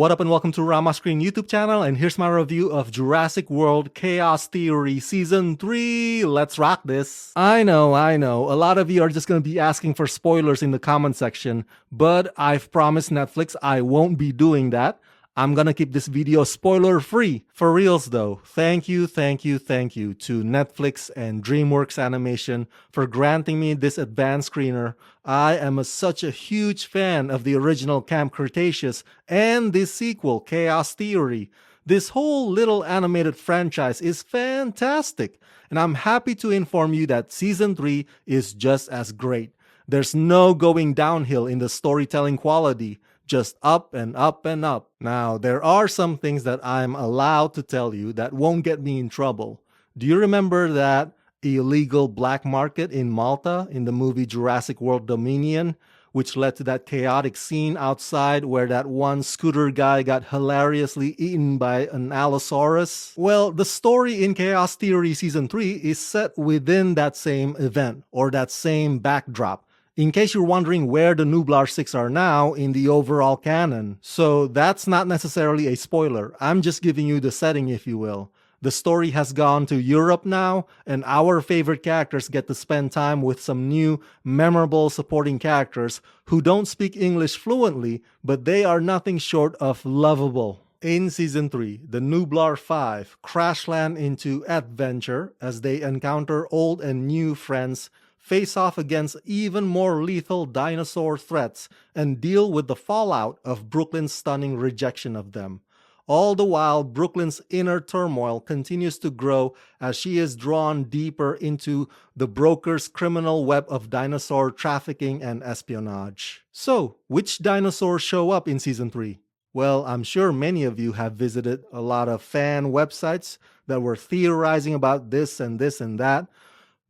What up and welcome to Rama Screen YouTube channel, and here's my review of Jurassic World Chaos Theory Season 3. Let's rock this. I know, a lot of you are just gonna be asking for spoilers in the comment section, but I've promised Netflix I won't be doing that. I'm gonna keep this video spoiler free. For reals though, thank you to Netflix and DreamWorks Animation for granting me this advanced screener. I am such a huge fan of the original Camp Cretaceous and this sequel, Chaos Theory. This whole little animated franchise is fantastic, and I'm happy to inform you that Season 3 is just as great. There's no going downhill in the storytelling quality. Just up and up and up. Now, there are some things that I'm allowed to tell you that won't get me in trouble. Do you remember that illegal black market in Malta in the movie Jurassic World Dominion, which led to that chaotic scene outside where that one scooter guy got hilariously eaten by an Allosaurus? Well, the story in Chaos Theory Season 3 is set within that same event, or that same backdrop, in case you're wondering where the Nublar 6 are now in the overall canon. So that's not necessarily a spoiler. I'm just giving you the setting, if you will. The story has gone to Europe now, and our favorite characters get to spend time with some new, memorable supporting characters who don't speak English fluently, but they are nothing short of lovable. In Season 3, the Nublar Five crash land into adventure as they encounter old and new friends, face off against even more lethal dinosaur threats, and deal with the fallout of Brooklyn's stunning rejection of them. All the while, Brooklyn's inner turmoil continues to grow as she is drawn deeper into the broker's criminal web of dinosaur trafficking and espionage. So, which dinosaurs show up in Season 3? Well, I'm sure many of you have visited a lot of fan websites that were theorizing about this and that,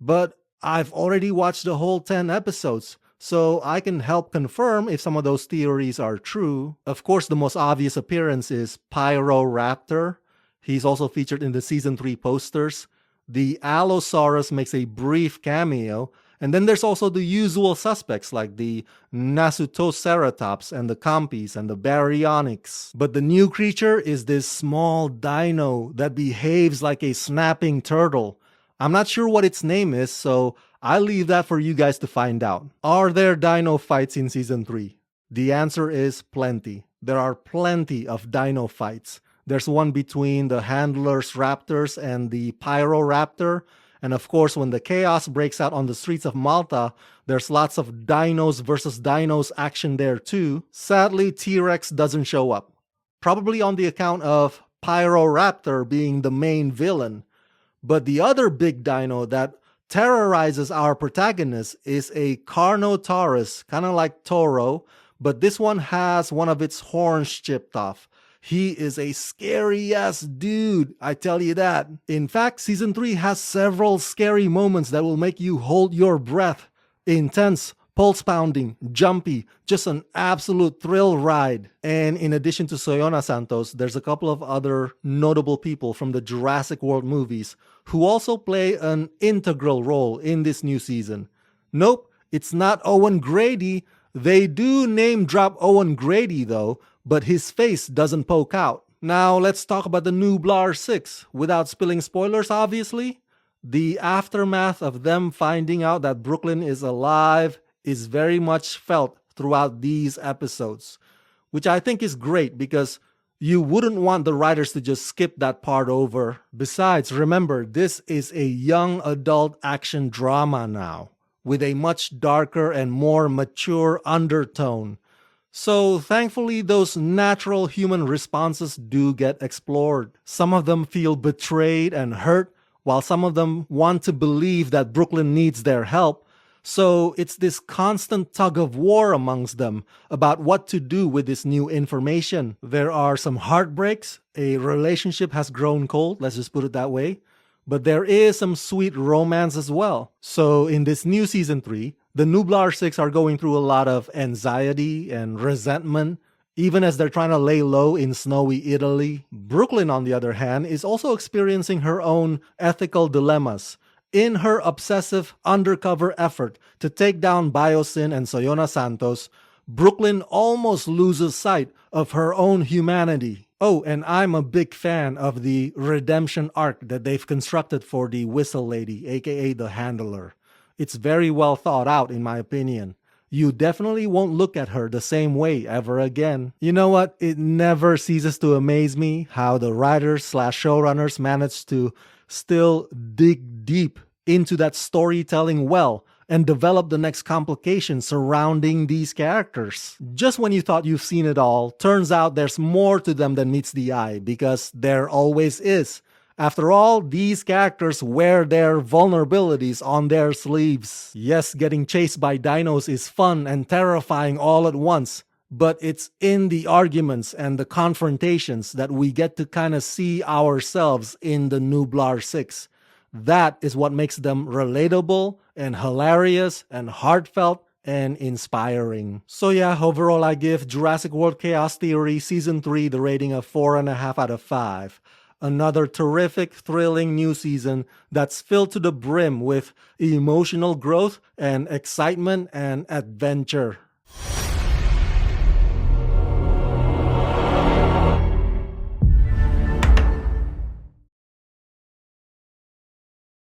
but I've already watched the whole 10 episodes, so I can help confirm if some of those theories are true. Of course, the most obvious appearance is Pyroraptor. He's also featured in the Season 3 posters. The Allosaurus makes a brief cameo, and then there's also the usual suspects like the Nasutoceratops and the Compys and the Baryonyx. But the new creature is this small dino that behaves like a snapping turtle. I'm not sure what its name is, so I'll leave that for you guys to find out. Are there dino fights in Season 3? The answer is plenty. There are plenty of dino fights. There's one between the Handler's Raptors and the Pyroraptor, and of course when the chaos breaks out on the streets of Malta, there's lots of dinos versus dinos action there too. Sadly, T-Rex doesn't show up, probably on the account of Pyroraptor being the main villain. But the other big dino that terrorizes our protagonist is a Carnotaurus, kind of like Toro, but this one has one of its horns chipped off. He is a scary-ass dude, I tell you that. In fact, Season 3 has several scary moments that will make you hold your breath. Intense, pulse-pounding, jumpy, just an absolute thrill ride. And in addition to Soyona Santos, there's a couple of other notable people from the Jurassic World movies who also play an integral role in this new season. Nope, it's not Owen Grady. They do name drop Owen Grady though, but his face doesn't poke out. Now let's talk about the Nublar 6, without spilling spoilers obviously. The aftermath of them finding out that Brooklyn is alive is very much felt throughout these episodes, which I think is great because you wouldn't want the writers to just skip that part over. Besides, remember, this is a young adult action drama now, with a much darker and more mature undertone. So thankfully, those natural human responses do get explored. Some of them feel betrayed and hurt, while some of them want to believe that Brooklyn needs their help. So it's this constant tug of war amongst them about what to do with this new information. There are some heartbreaks. A relationship has grown cold, let's just put it that way. But there is some sweet romance as well. So in this new Season 3, the Nublar 6 are going through a lot of anxiety and resentment, even as they're trying to lay low in snowy Italy. Brooklyn, on the other hand, is also experiencing her own ethical dilemmas in her obsessive undercover effort to take down Biosyn and Soyona Santos. Brooklyn almost loses sight of her own humanity. Oh, and I'm a big fan of the redemption arc that they've constructed for the Whistle Lady, aka the Handler. It's very well thought out in my opinion. You definitely won't look at her the same way ever again. You know what? It never ceases to amaze me how the writers/showrunners manage to still dig deep into that storytelling well and develop the next complications surrounding these characters. Just when you thought you've seen it all, turns out there's more to them than meets the eye, because there always is. After all, these characters wear their vulnerabilities on their sleeves. Yes, getting chased by dinos is fun and terrifying all at once, but it's in the arguments and the confrontations that we get to kind of see ourselves in the Nublar 6. That is what makes them relatable and hilarious and heartfelt and inspiring. So yeah, overall I give Jurassic World Chaos Theory Season 3 the rating of 4.5 out of 5. Another terrific, thrilling new season that's filled to the brim with emotional growth and excitement and adventure.